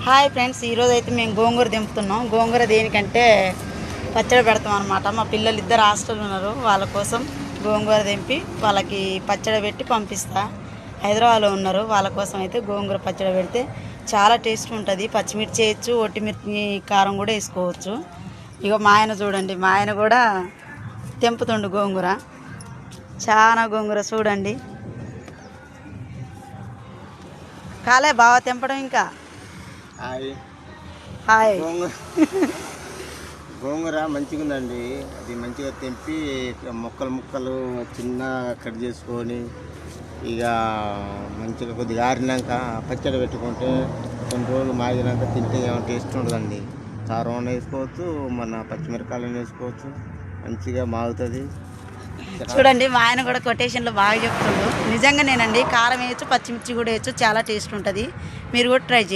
Hi friends, ఈరోజు అయితే మేము గోంగూర దింపుతున్నాం. గోంగూర దేనికంటే పచ్చడి పెడతాం అనమాట. మా పిల్లలు ఇద్దరు హాస్టల్ ఉన్నారు, వాళ్ళ కోసం గోంగూర దింపి వాళ్ళకి పచ్చడి పెట్టి పంపిస్తా. హైదరాబాద్లో ఉన్నారు, వాళ్ళ కోసం అయితే గోంగూర పచ్చడి పెడితే చాలా టేస్ట్ ఉంటుంది. పచ్చిమిర్చి వేయచ్చు, ఒట్టిమిర్చి కారం కూడా వేసుకోవచ్చు. ఇక మా ఆయన చూడండి, మా ఆయన కూడా తెంపుతుండు గోంగూర. చాలా గోంగూర చూడండి. కాలే బాగా తెంపడం ఇంకా. హాయ్. గోంగూర మంచిగా ఉందండి. అది మంచిగా తెంపి ముక్కలు చిన్న కట్ చేసుకొని ఇక మంచిగా కొద్దిగా ఆరినాక పచ్చడి పెట్టుకుంటే కొన్ని రోజులు మాగినాక తింటే ఏమైనా టేస్ట్ ఉండదండి. కారం వేసుకోవచ్చు, మన పచ్చిమిరకాయలు వేసుకోవచ్చు, మంచిగా మాగుతుంది. చూడండి, మా ఆయన కూడా కొటేషన్లో బాగా చెప్తుండ్రు. నిజంగానేనండి, కారం వేయచ్చు, పచ్చిమిర్చి కూడా వేయచ్చు, చాలా టేస్ట్ ఉంటుంది. మీరు కూడా ట్రై చేయండి.